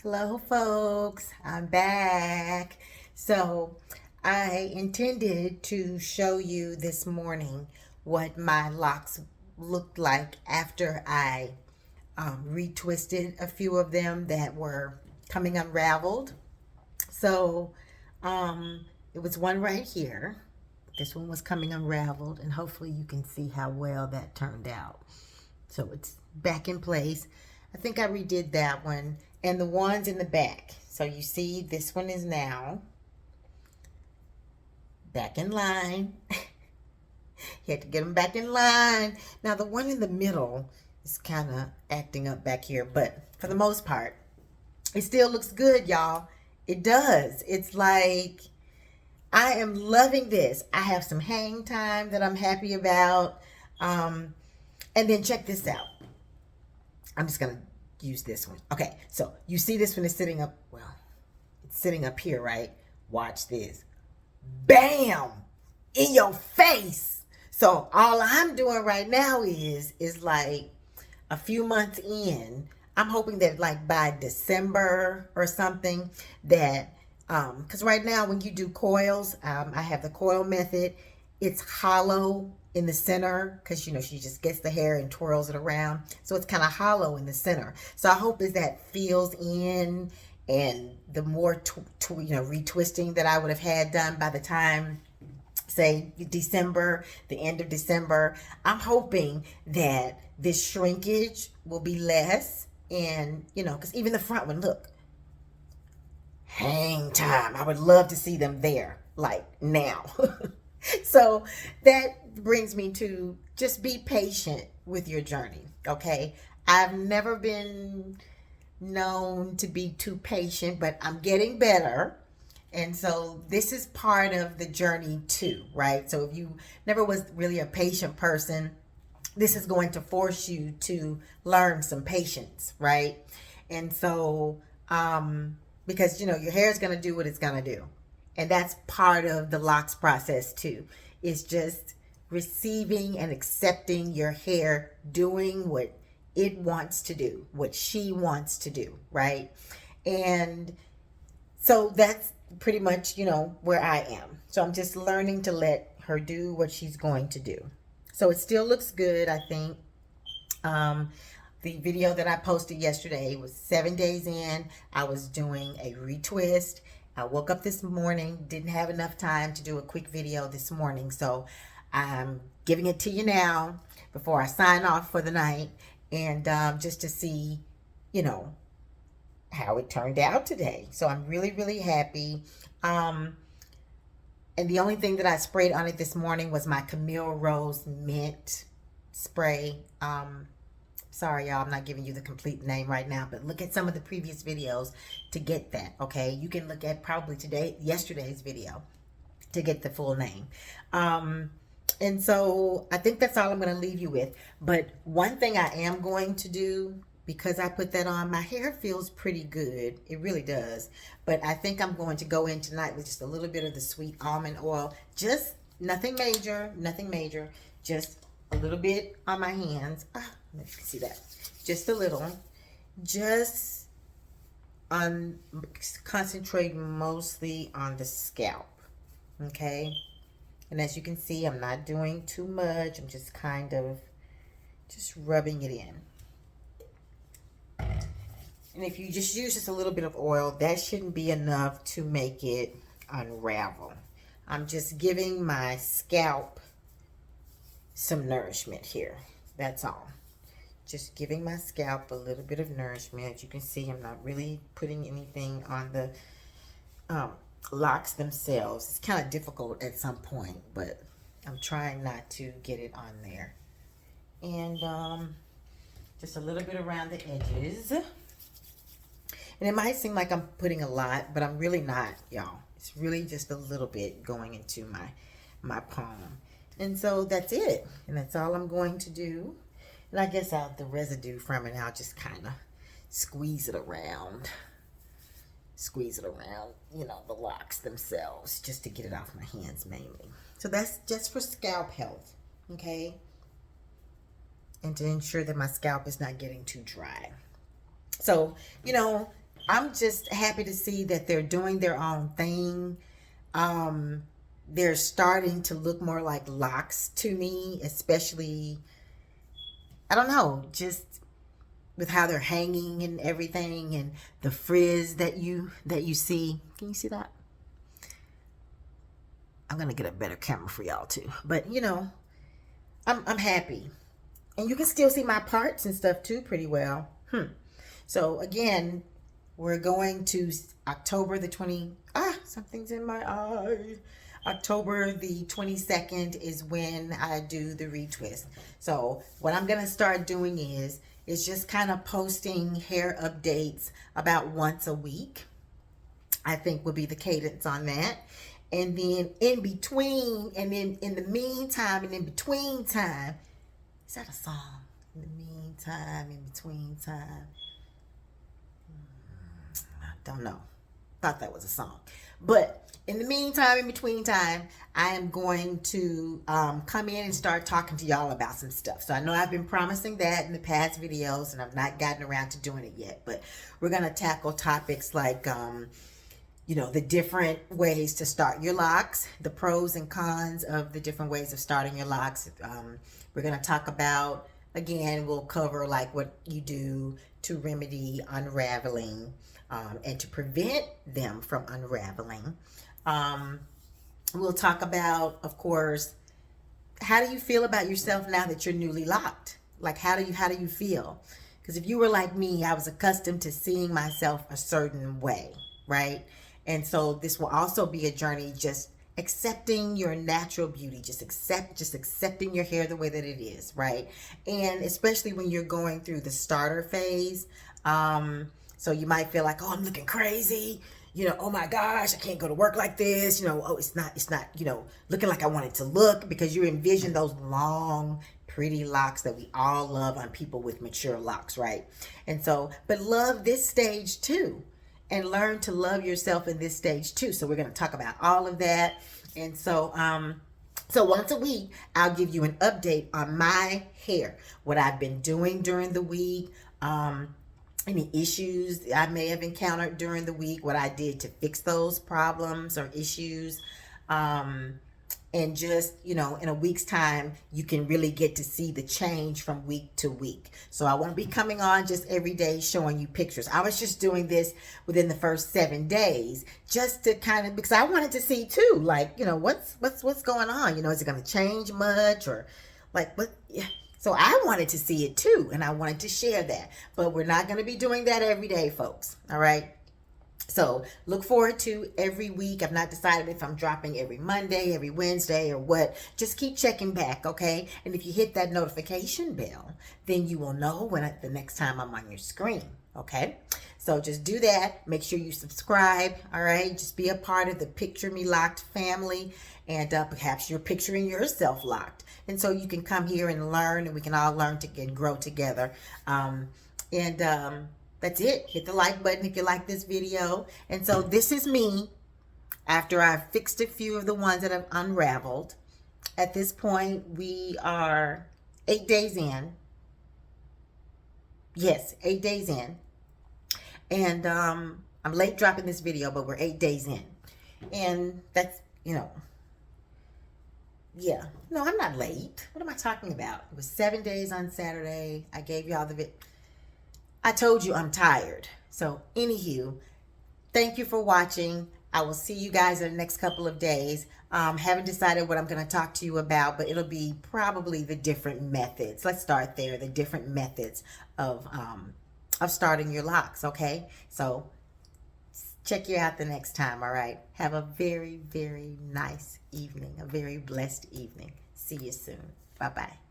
Hello, folks. I'm back. So, I intended to show you this morning what my locks looked like after I retwisted a few of them that were coming unraveled. So, it was one right here. This one was coming unraveled, and hopefully, you can see how well that turned out. So it's back in place. I think I redid that one and the ones in the back. So you see this one is now back in line. You had to get them back in line. Now the one in the middle is kind of acting up back here, but for the most part, it still looks good, y'all. It does. It's like I am loving this. I have some hang time that I'm happy about. And then check this out. I'm just going to use this one. Okay, so you see this one is sitting up, well, it's sitting up here, right? Watch this. Bam! In your face. So all I'm doing right now is like a few months in, I'm hoping that like by December or something that, because right now when you do coils, I have the coil method. It's hollow in the center because she just gets the hair and twirls it around, so it's kind of hollow in the center. So I hope as that fills in and the more retwisting that I would have had done by the time, say, December, the end of December, I'm hoping that this shrinkage will be less. And because even the front one, look, hang time, I would love to see them there like now. So that brings me to just be patient with your journey, okay? I've never been known to be too patient, but I'm getting better. And so this is part of the journey too, right? So if you never was really a patient person, this is going to force you to learn some patience, right? And so, because your hair is going to do what it's going to do. And that's part of the locks process too. It's just receiving and accepting your hair doing what it wants to do, what she wants to do, right? And so that's pretty much, where I am. So I'm just learning to let her do what she's going to do. So it still looks good, I think. The video that I posted yesterday was 7 days in. I was doing a retwist. I woke up this morning, didn't have enough time to do a quick video this morning. So I'm giving it to you now before I sign off for the night. And just to see, how it turned out today. So I'm really, really happy. And the only thing that I sprayed on it this morning was my Camille Rose Mint spray. Sorry, y'all, I'm not giving you the complete name right now, but look at some of the previous videos to get that, okay? You can look at probably yesterday's video to get the full name. And so I think that's all I'm going to leave you with. But one thing I am going to do, because I put that on, my hair feels pretty good. It really does. But I think I'm going to go in tonight with just a little bit of the sweet almond oil. Just nothing major, just a little bit on my hands. Let me see that. Just a little. Just concentrate mostly on the scalp. Okay? And as you can see, I'm not doing too much. I'm just kind of just rubbing it in. And if you just use just a little bit of oil, that shouldn't be enough to make it unravel. I'm just giving my scalp some nourishment here. That's all. Just giving my scalp a little bit of nourishment. As you can see, I'm not really putting anything on the locks themselves. It's kind of difficult at some point, but I'm trying not to get it on there. And just a little bit around the edges. And it might seem like I'm putting a lot, but I'm really not, y'all. It's really just a little bit going into my palm. And so that's it. And that's all I'm going to do. And I guess the residue from it, I'll just kind of squeeze it around. The locks themselves, just to get it off my hands mainly. So that's just for scalp health, okay? And to ensure that my scalp is not getting too dry. So, I'm just happy to see that they're doing their own thing. They're starting to look more like locks to me, especially, I don't know, just with how they're hanging and everything, and the frizz that you see. Can you see that? I'm gonna get a better camera for y'all too. But I'm happy. And you can still see my parts and stuff too pretty well. So again, we're going to October the 20, something's in my eye. October the 22nd is when I do the retwist. So what I'm gonna start doing is just kind of posting hair updates about once a week. I think will be the cadence on that. And then in between, and then in the meantime, and in between time, is that a song? In the meantime, in between time. I don't know. Thought that was a song. But in the meantime, in between time, I am going to come in and start talking to y'all about some stuff. So I know I've been promising that in the past videos, and I've not gotten around to doing it yet. But we're going to tackle topics like, the different ways to start your locks, the pros and cons of the different ways of starting your locks. We're going to talk about, again, we'll cover like what you do to remedy unraveling and to prevent them from unraveling. We'll talk about, of course, how do you feel about yourself now that you're newly locked? Like, how do you feel? Because if you were like me, I was accustomed to seeing myself a certain way, right? And so this will also be a journey just accepting your natural beauty, just accepting your hair the way that it is, right? And especially when you're going through the starter phase, so you might feel like, oh, I'm looking crazy, oh my gosh, I can't go to work like this, oh, it's not, looking like I want it to look, because you envision those long, pretty locks that we all love on people with mature locks, right? And so, but love this stage too. And learn to love yourself in this stage too. So we're going to talk about all of that. And so, so once a week, I'll give you an update on my hair, what I've been doing during the week, any issues I may have encountered during the week, what I did to fix those problems or issues. And just, in a week's time, you can really get to see the change from week to week. So I won't be coming on just every day showing you pictures. I was just doing this within the first 7 days just to kind of, because I wanted to see too, like, what's going on? Is it going to change much, or like what? Yeah. So I wanted to see it too, and I wanted to share that. But we're not going to be doing that every day, folks. All right. So look forward to every week. I've not decided if I'm dropping every Monday, every Wednesday, or what. Just keep checking back, okay? And if you hit that notification bell, then you will know when the next time I'm on your screen, okay? So just do that. Make sure you subscribe, all right? Just be a part of the Picture Me Locked family, and perhaps you're picturing yourself locked. And so you can come here and learn, and we can all learn and grow together. That's it. Hit the like button if you like this video. And so this is me after I've fixed a few of the ones that have unraveled. At this point, we are 8 days in. Yes, 8 days in. And I'm late dropping this video, but we're 8 days in. And that's, yeah. No, I'm not late. What am I talking about? It was 7 days on Saturday. I gave y'all the video. I told you I'm tired. So anywho, thank you for watching. I will see you guys in the next couple of days. Haven't decided what I'm going to talk to you about, but it'll be probably the different methods. Let's start there. The different methods of starting your locks. Okay. So check you out the next time. All right. Have a very, very nice evening. A very blessed evening. See you soon. Bye-bye.